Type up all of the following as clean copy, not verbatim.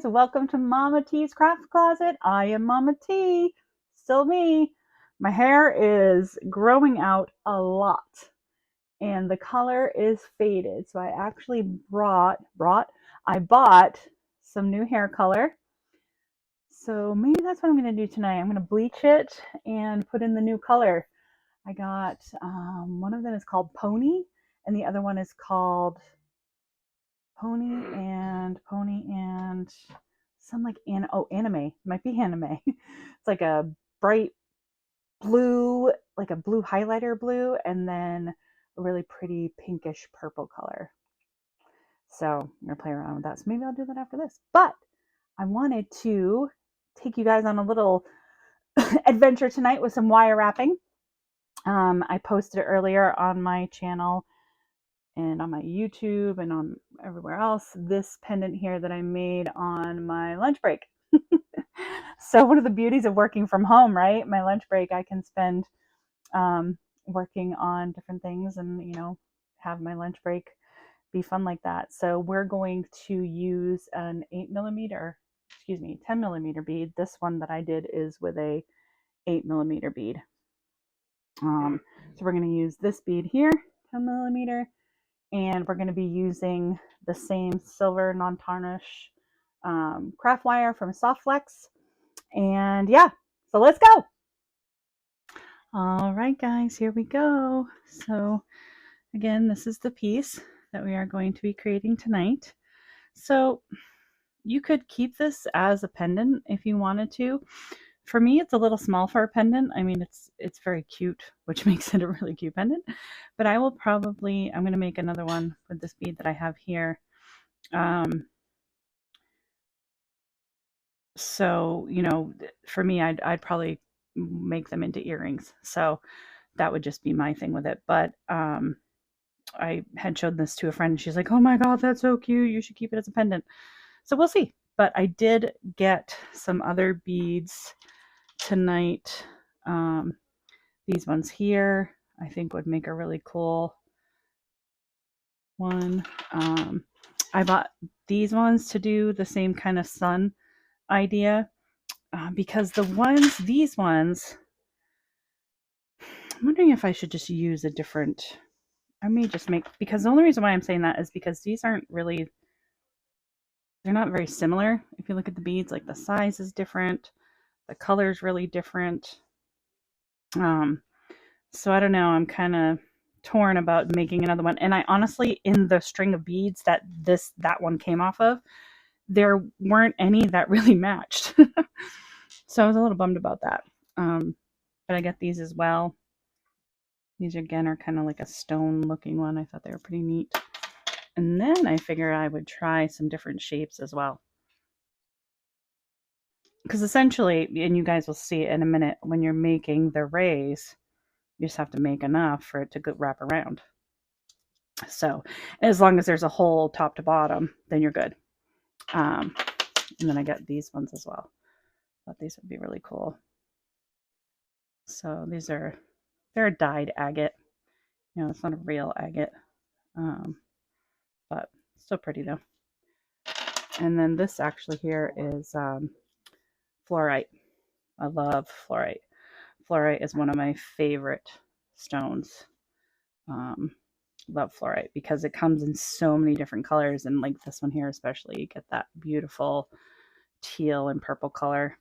guys, welcome to Mama T's Craft Closet. I am Mama T, still me. My hair is growing out a lot and the color is faded. So I actually I bought some new hair color. So maybe that's what I'm going to do tonight. I'm going to bleach it and put in the new color. I got one of them is called Pony and the other one is called Pony and some like anime. It might be anime. It's like a bright blue, like a blue highlighter blue, and then a really pretty pinkish purple color. So I'm gonna play around with that. So maybe I'll do that after this. But I wanted to take you guys on a little adventure tonight with some wire wrapping. I posted it earlier on my channel and on my YouTube and on everywhere else, this pendant here that I made on my lunch break. So one of the beauties of working from home, right? My lunch break, I can spend working on different things and, have my lunch break be fun like that. So we're going to use an 10 millimeter bead. This one that I did is with a 8 millimeter bead. So we're going to use this bead here, 10 millimeter. And we're going to be using the same silver non-tarnish craft wire from Softflex. And yeah, so let's go. All right, guys, here we go. So again, this is the piece that we are going to be creating tonight. So you could keep this as a pendant if you wanted to. For me, it's a little small for a pendant. I mean, it's very cute, which makes it a really cute pendant. But I'm going to make another one with this bead that I have here. So, for me, I'd probably make them into earrings. So that would just be my thing with it. But I had shown this to a friend and she's like, oh my God, that's so cute. You should keep it as a pendant. So we'll see. But I did get some other beads tonight. These ones here, I think would make a really cool one. I bought these ones to do the same kind of sun idea because these ones, I'm wondering if I should just use a different, because the only reason why I'm saying that is because these aren't really, they're not very similar. If you look at the beads, like the size is different, the color is really different. So I don't know, I'm kind of torn about making another one. And I honestly, in the string of beads that one came off of, there weren't any that really matched. So I was a little bummed about that. But I got these as well. These again are kind of like a stone looking one. I thought they were pretty neat. And then I figured I would try some different shapes as well. Because essentially, and you guys will see it in a minute, when you're making the rays, you just have to make enough for it to wrap around. So as long as there's a hole top to bottom, then you're good. And then I got these ones as well. Thought these would be really cool. So they're a dyed agate. It's not a real agate. But still pretty though. And then this actually here is fluorite. I love fluorite. Fluorite is one of my favorite stones. Love fluorite because it comes in so many different colors, and like this one here especially, you get that beautiful teal and purple color.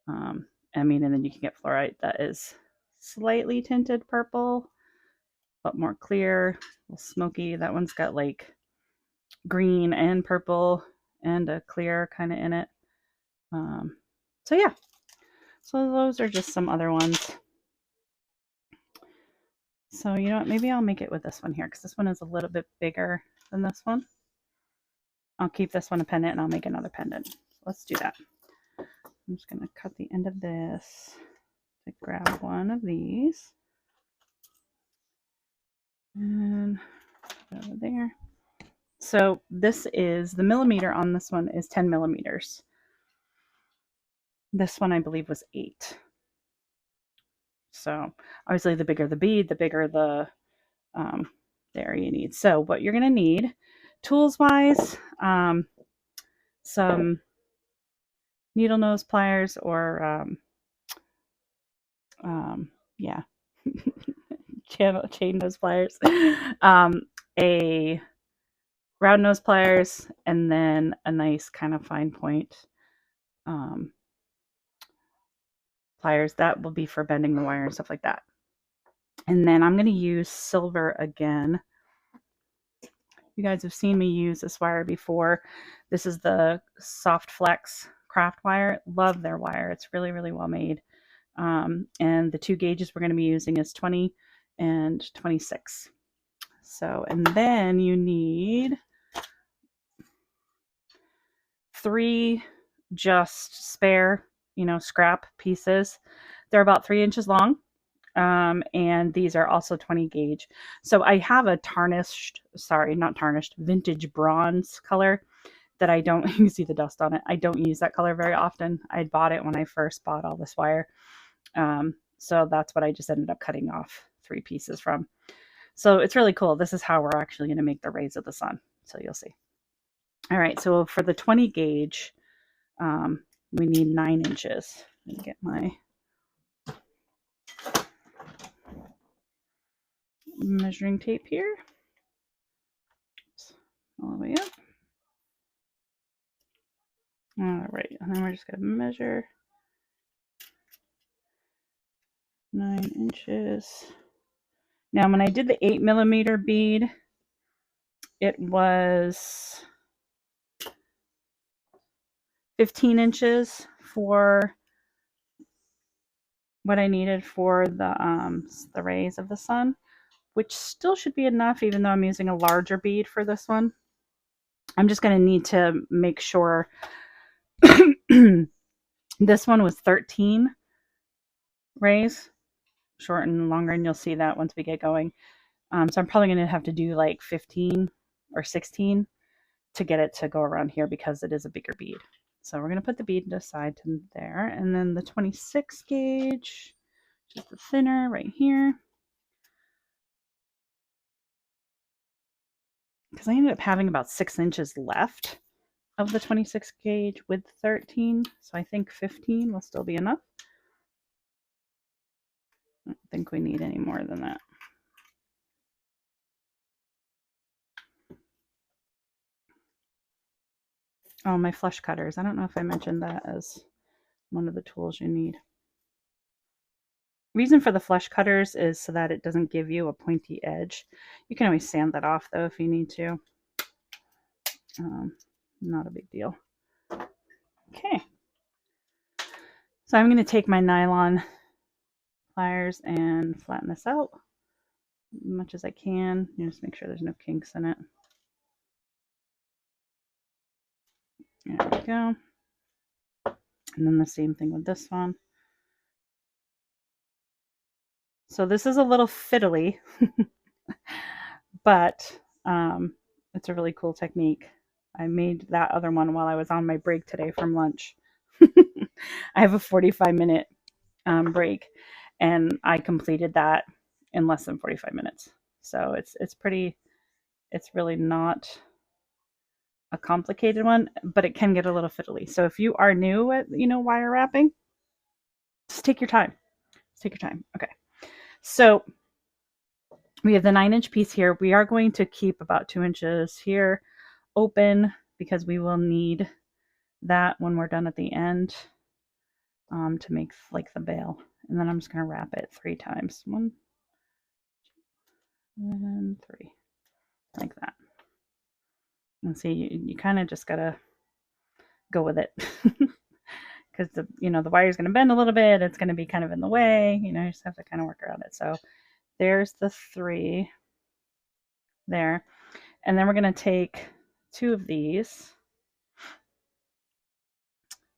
And then you can get fluorite that is slightly tinted purple, but more clear, a little smoky. That one's got like green and purple and a clear kind of in it. So yeah, so those are just some other ones. So you know what, maybe I'll make it with this one here because this one is a little bit bigger than this one. I'll keep this one a pendant and I'll make another pendant. Let's do that. I'm just going to cut the end of this to grab one of these. And over there. So this is, the millimeter on this one is 10 millimeters. This one I believe was 8. So obviously the bigger the bead, the bigger the area you need. So what you're going to need tools wise, some needle nose pliers or yeah, chain nose pliers, a round nose pliers, and then a nice kind of fine point pliers. That will be for bending the wire and stuff like that. And then I'm going to use silver again. You guys have seen me use this wire before. This is the Soft Flex craft wire. Love their wire. It's really, really well made. And the 2 gauges we're going to be using is 20 and 26. So, and then you need 3 just spare, scrap pieces. They're about 3 inches long. And these are also 20 gauge. So I have a vintage bronze color that I don't, you can see the dust on it. I don't use that color very often. I bought it when I first bought all this wire. So that's what I just ended up cutting off 3 pieces from. So it's really cool. This is how we're actually going to make the rays of the sun. So you'll see. All right. So for the 20 gauge, we need 9 inches. Let me get my measuring tape here. Oops. All the way up. All right, and then we're just going to measure 9 inches. Now, when I did the 8mm bead, it was 15 inches for what I needed for the rays of the sun, which still should be enough, even though I'm using a larger bead for this one. I'm just going to need to make sure. This one was 13 rays, short and longer, and you'll see that once we get going. So I'm probably going to have to do like 15 or 16 to get it to go around here because it is a bigger bead. So we're going to put the bead aside to there, and then the 26 gauge, just the thinner right here. Because I ended up having about 6 inches left of the 26 gauge with 13, so I think 15 will still be enough. I don't think we need any more than that. Oh, my flush cutters. I don't know if I mentioned that as one of the tools you need. Reason for the flush cutters is so that it doesn't give you a pointy edge. You can always sand that off though if you need to. Not a big deal. Okay. So I'm going to take my nylon pliers and flatten this out as much as I can. Just make sure there's no kinks in it. There we go. And then the same thing with this one. So this is a little fiddly, but it's a really cool technique. I made that other one while I was on my break today from lunch. I have a 45-minute break, and I completed that in less than 45 minutes. So it's really not a complicated one, but it can get a little fiddly. So if you are new at, wire wrapping, just take your time. Okay. So we have the 9-inch piece here. We are going to keep about 2 inches here open because we will need that when we're done at the end to make like the bail. And then I'm just going to wrap it 3 times. 1, 2, and 3. Like that. And see, you kind of just got to go with it. Because the wire is going to bend a little bit. It's going to be kind of in the way. You just have to kind of work around it. So there's the 3 there. And then we're going to take 2 of these.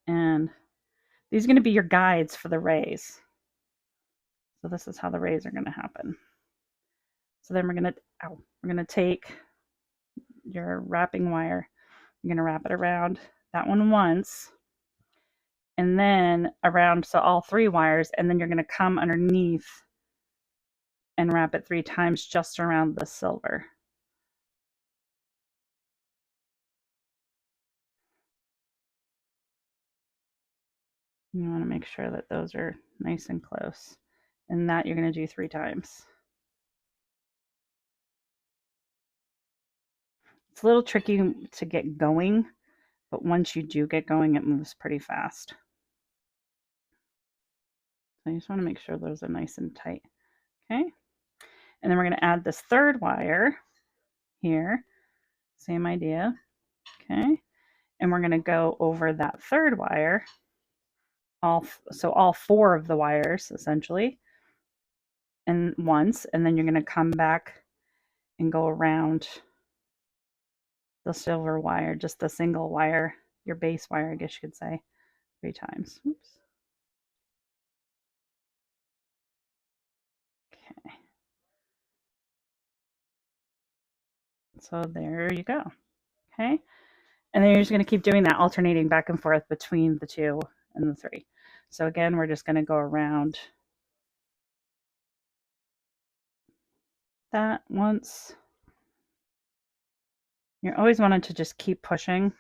And these are going to be your guides for the rays. So this is how the rays are going to happen. So then we're going to take your wrapping wire. You're going to wrap it around that one once. And then around, so all 3 wires, and then you're going to come underneath and wrap it 3 times just around the silver. You want to make sure that those are nice and close. And that you're going to do 3 times. It's a little tricky to get going, but once you do get going, it moves pretty fast. So you just want to make sure those are nice and tight. Okay. And then we're going to add this third wire here. Same idea. Okay. And we're going to go over that third wire, so all 4 of the wires essentially, and once, and then you're going to come back and go around the silver wire, just the single wire, your base wire, I guess you could say, 3 times. Oops. Okay. So there you go. Okay. And then you're just going to keep doing that, alternating back and forth between the 2 and the 3. So again, we're just going to go around that once. You're always wanting to just keep pushing.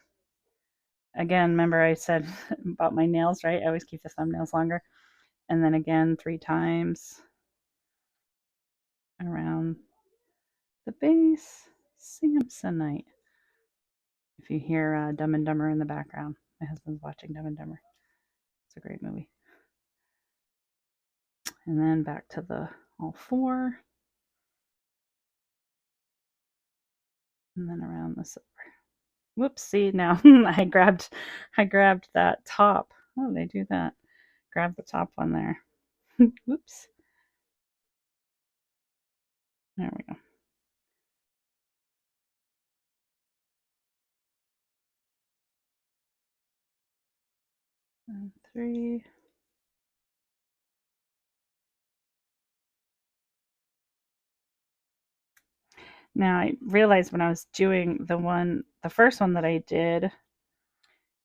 Again, remember I said about my nails, right? I always keep the thumbnails longer. And then again, 3 times around the base. Samsonite. If you hear Dumb and Dumber in the background, my husband's watching Dumb and Dumber. It's a great movie. And then back to the all 4. And then around the silver. Whoops, see now I grabbed that top. Oh, they do that. Grab the top one there. Whoops. There we go. And 3. Now I realized when I was doing the first one that I did,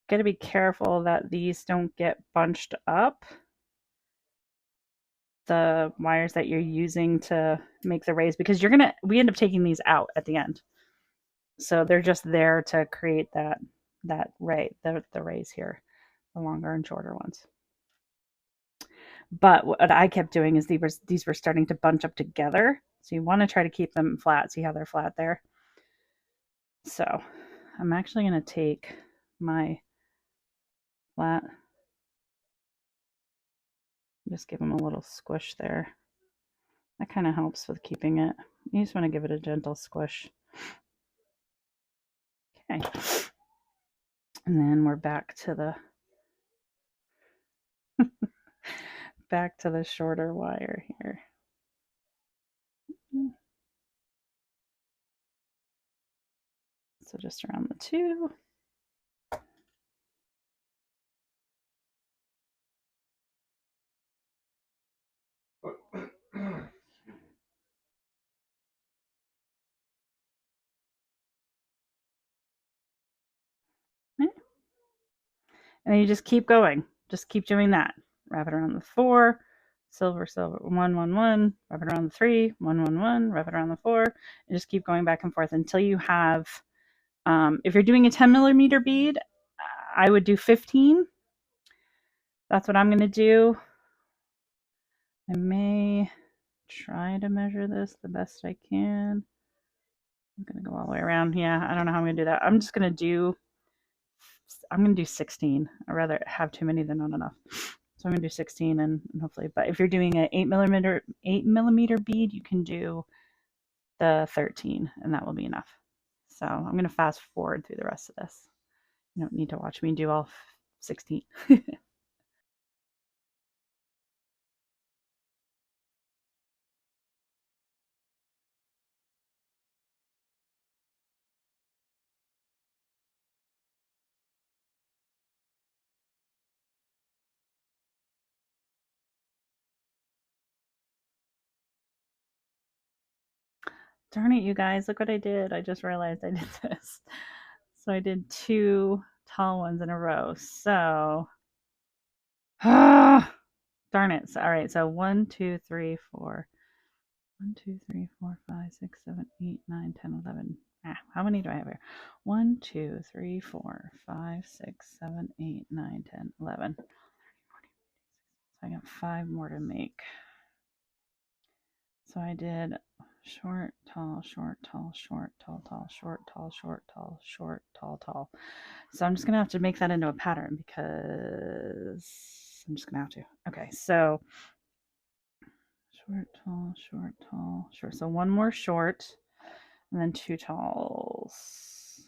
got to be careful that these don't get bunched up. The wires that you're using to make the rays, because we end up taking these out at the end. So they're just there to create that ray, the rays here, the longer and shorter ones. But what I kept doing is these were starting to bunch up together. So you want to try to keep them flat. See how they're flat there? So I'm actually going to take my flat, just give them a little squish there. That kind of helps with keeping it. You just want to give it a gentle squish. Okay. And then we're back to the shorter wire here. So just around the 2. And then you just keep going. Just keep doing that. Wrap it around the 4, silver, 1, 1, 1. Wrap it around the 3, 1, 1, 1. Wrap it around the 4, and just keep going back and forth until you have. If you're doing a 10mm bead, I would do 15. That's what I'm going to do. I may try to measure this the best I can. I'm going to go all the way around. Yeah, I don't know how I'm going to do that. I'm going to do 16. I'd rather have too many than not enough. So I'm going to do 16 and hopefully, but if you're doing an 8mm bead, you can do the 13 and that will be enough. So I'm going to fast forward through the rest of this. You don't need to watch me do all 16. Darn it, you guys, look what I did. I just realized I did this. So I did 2 tall ones in a row. So, darn it. So, all right, so 1, 2, 3, 4. 1, 2, 3, 4, 5, 6, 7, 8, 9, 10, 11. How many do I have here? 1, 2, 3, 4, 5, 6, 7, 8, 9, 10, 11. So I got 5 more to make. So I did short, tall, short, tall, short, tall, tall, short, tall, short, tall, short, tall, tall. So I'm just gonna have to make that into a pattern because I'm just gonna have to. Okay, so short, tall, short, tall, short. So 1 more short and then 2 talls.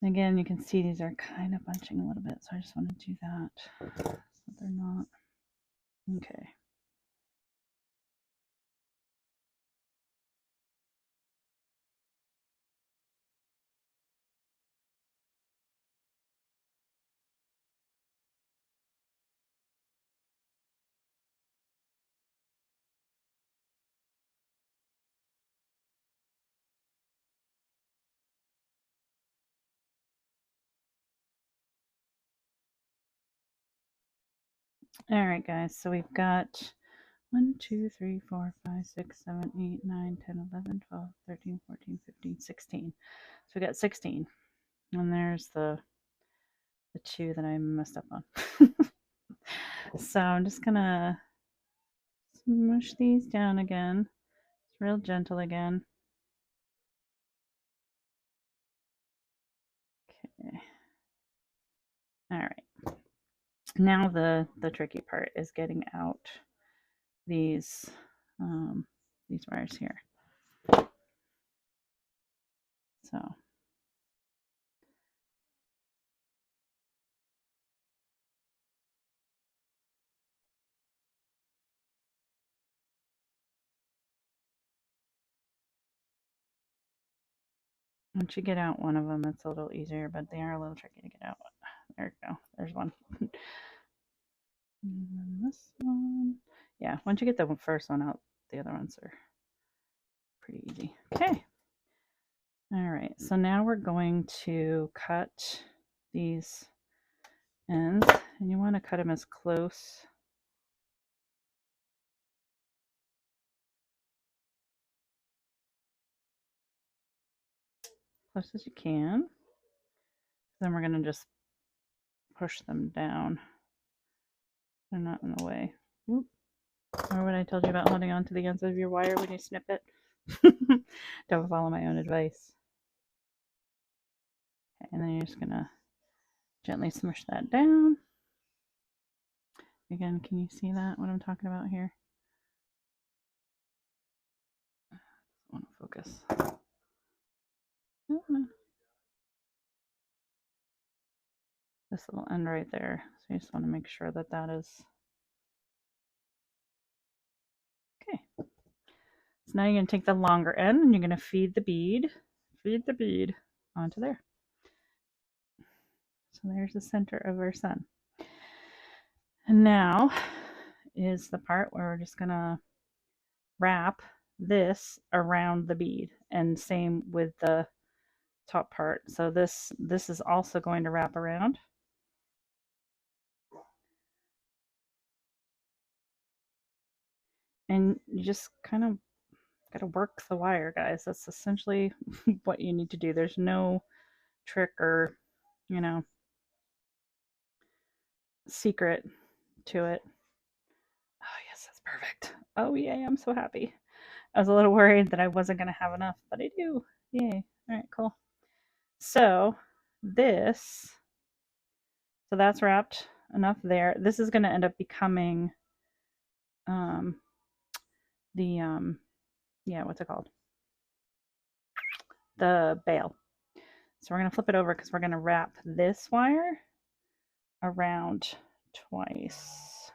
Again, you can see these are kind of bunching a little bit, so I just want to do that so they're not. Okay. All right, guys, so we've got 1, 2, 3, 4, 5, 6, 7, 8, 9, 10, 11, 12, 13, 14, 15, 16. So we got 16. And there's the 2 that I messed up on. So I'm just gonna smush these down again. It's real gentle again. Okay. All right. Now the tricky part is getting out these wires here. So once you get out one of them, it's a little easier, but they are a little tricky to get out. There we go. There's one. And then this one. Yeah, once you get the first one out, the other ones are pretty easy. Okay. All right, so now we're going to cut these ends, and you want to cut them as close as you can. Then we're going to just push them down. They're not in the way. Whoop. Or what I told you about holding on to the ends of your wire when you snip it. Don't follow my own advice. Okay, and then you're just going to gently smush that down. Again, can you see that, what I'm talking about here? I want to focus. This little end right there. So you just want to make sure that that is okay. So now you're going to take the longer end and you're going to feed the bead onto there. So there's the center of our sun. And now is the part where we're just going to wrap this around the bead, and same with the top part. So this is also going to wrap around. And you just kind of got to work the wire, guys. That's essentially what you need to do. There's no trick or, you know, secret to it. Oh, yes, that's perfect. Oh, yay, I'm so happy. I was a little worried that I wasn't going to have enough, but I do. Yay. All right, cool. So that's wrapped enough there. This is going to end up becoming what's it called? The bail. So we're going to flip it over because we're going to wrap this wire around twice.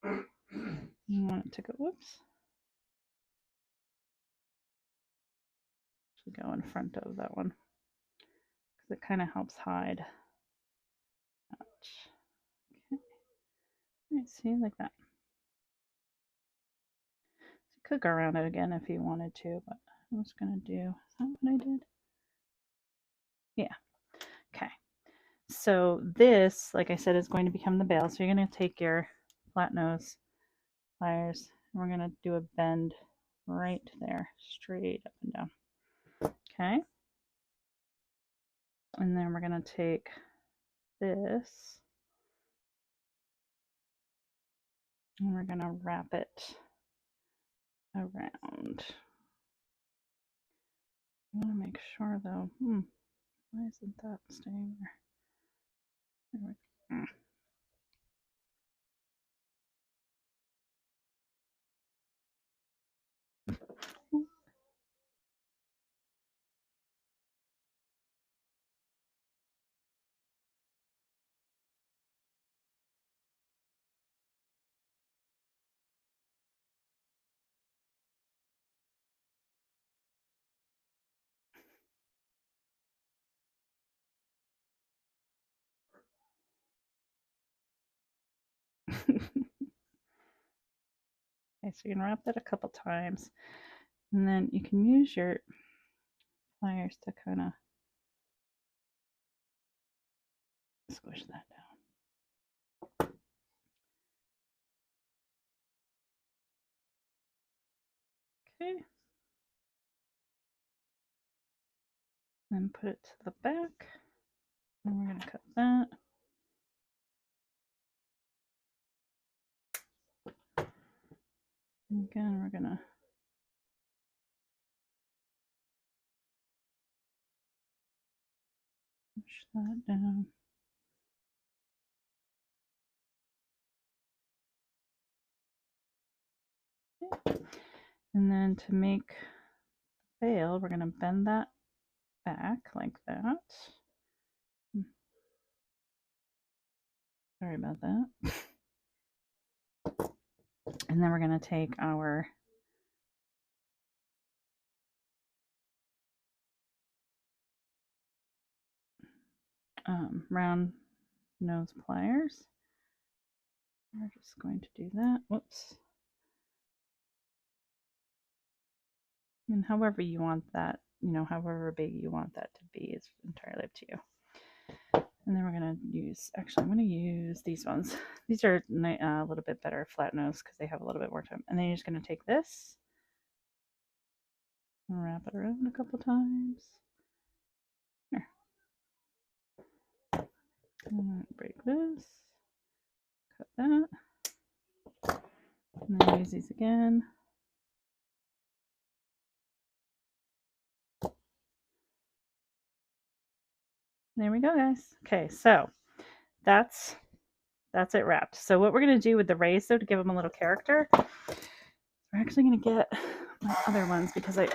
You want it to go, whoops. Should go in front of that one because it kind of helps hide. Okay. See, like that. You could go around it again if you wanted to, but I'm just going to do, is that what I did? Yeah. Okay. So this, like I said, is going to become the bail. So you're going to take your flat nose pliers, and we're going to do a bend right there, straight up and down. Okay. And then we're going to take this. And we're going to wrap it around. I want to make sure though. Why isn't that staying there? There we go. Okay, so you can wrap that a couple times, and then you can use your pliers to kind of squish that down. Okay. Then put it to the back, and we're going to cut that. And again, we're going to push that down. Okay. And then to make the veil, we're going to bend that back like that. Sorry about that. And then we're going to take our round nose pliers. We're just going to do that. Whoops. And however you want that, however big you want that to be is entirely up to you. And then we're going to use, actually, I'm going to use these ones. These are a little bit better flat nose because they have a little bit more time. And then you're just going to take this and wrap it around a couple times. Here. And break this. Cut that. And then use these again. There we go, guys. Okay, so that's it wrapped. So what we're going to do with the rays, though, to give them a little character, we're actually going to get my other ones because I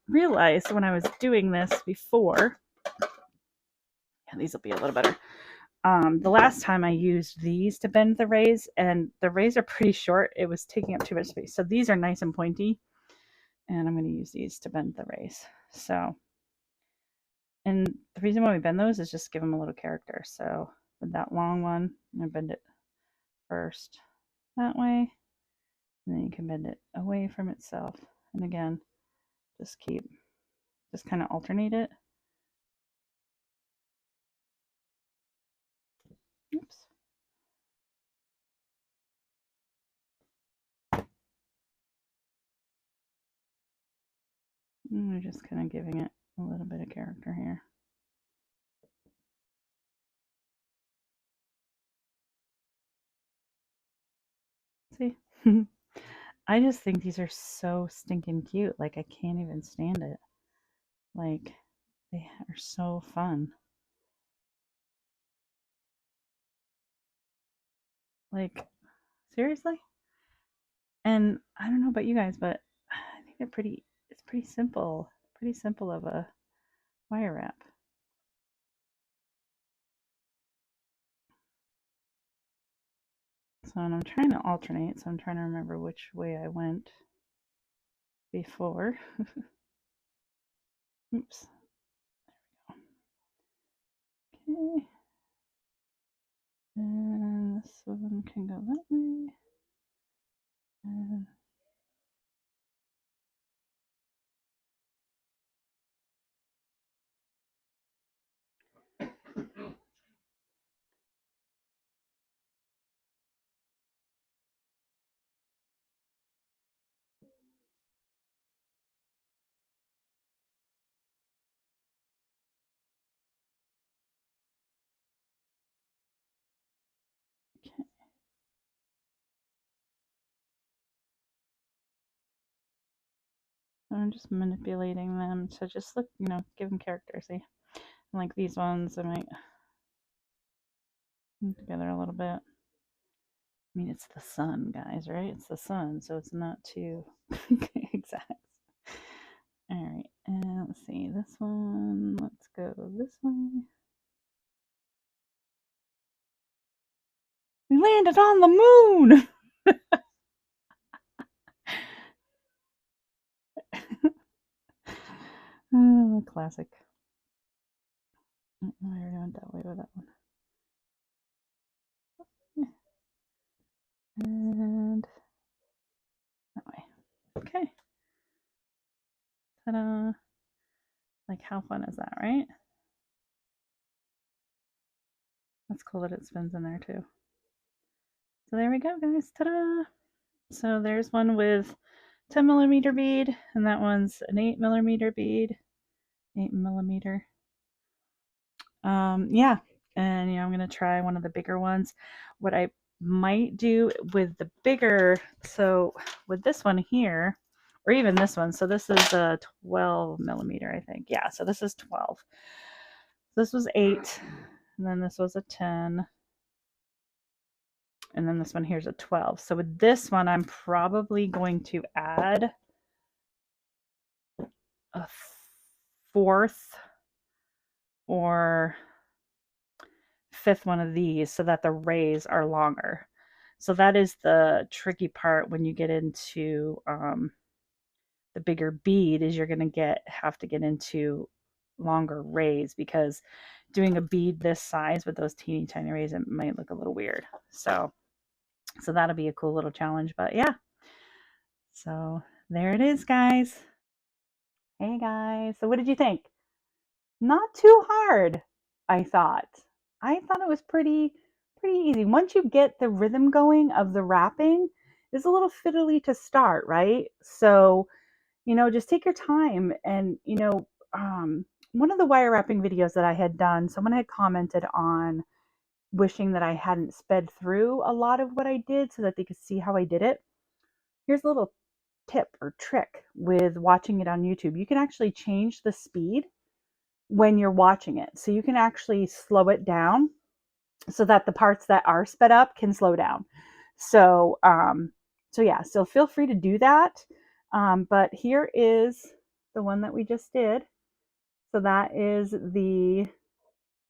realized when I was doing this before, yeah, these will be a little better. The last time I used these to bend the rays, and the rays are pretty short. It was taking up too much space. So these are nice and pointy, and I'm going to use these to bend the rays. So, and the reason why we bend those is just give them a little character. So with that long one, I'm going to bend it first that way, and then you can bend it away from itself. And again, just kind of alternate it. Oops. And we're just kind of giving it a little bit of character here. See? I just think these are so stinking cute. Like, I can't even stand it. Like, they are so fun. Like, seriously? And I don't know about you guys, but I think it's pretty simple. Pretty simple of a wire wrap. So, and I'm trying to alternate, so I'm trying to remember which way I went before. Oops. There we go. Okay. And this one can go that way. And So I'm just manipulating them to just look, you know, give them character. See, like these ones, I might put them together a little bit. I mean, it's the sun, guys, right? It's the sun, so it's not too exact. All right, and let's see this one. Let's go this way. We landed on the moon! Oh, classic. I already went that way with that one. And that way. Okay. Ta-da. Like, how fun is that, right? That's cool that it spins in there, too. So there we go, guys. Ta-da! So there's one with 10 millimeter bead, and that one's an 8 millimeter bead. 8 millimeter. Yeah, and you know, I'm gonna try one of the bigger ones. What I might do with the bigger, so with this one here, or even this one, so this is a 12 millimeter, I think. Yeah, so this is 12. This was 8, and then this was a 10, and then this one here's a 12. So with this one, I'm probably going to add a 4th or 5th one of these so that the rays are longer. So that is the tricky part when you get into the bigger bead, is you're going to have to get into longer rays, because doing a bead this size with those teeny tiny rays, it might look a little weird. So that'll be a cool little challenge. But yeah, so there it is, guys. Hey guys, so what did you think? Not too hard, I thought. I thought it was pretty easy. Once you get the rhythm going of the wrapping, it's a little fiddly to start, right? So, you know, just take your time. And, you know, one of the wire wrapping videos that I had done, someone had commented on wishing that I hadn't sped through a lot of what I did so that they could see how I did it. Here's a little tip or trick with watching it on YouTube. You can actually change the speed when you're watching it. So you can actually slow it down so that the parts that are sped up can slow down. So, so yeah, so feel free to do that. But here is the one that we just did. So that is the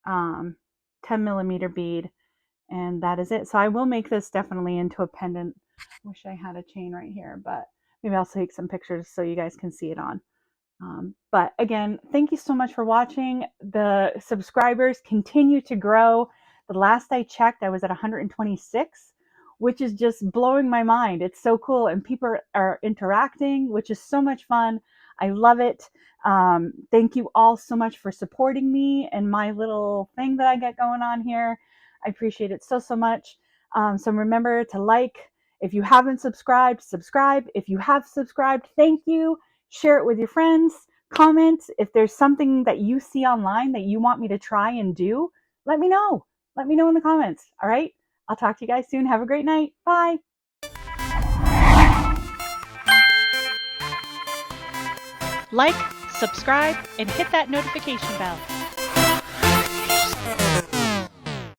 10 millimeter bead, and that is it. So I will make this definitely into a pendant. Wish I had a chain right here, but maybe I'll take some pictures so you guys can see it on. But again, thank you so much for watching. The subscribers continue to grow. The last I checked, I was at 126, which is just blowing my mind. It's so cool. And people are interacting, which is so much fun. I love it. Thank you all so much for supporting me and my little thing that I get going on here. I appreciate it so much. So remember to like. If you haven't subscribed, subscribe. If you have subscribed, thank you. Share it with your friends. Comment if there's something that you see online that you want me to try and do. Let me know. Let me know in the comments. All right. I'll talk to you guys soon. Have a great night. Bye. Like, subscribe, and hit that notification bell.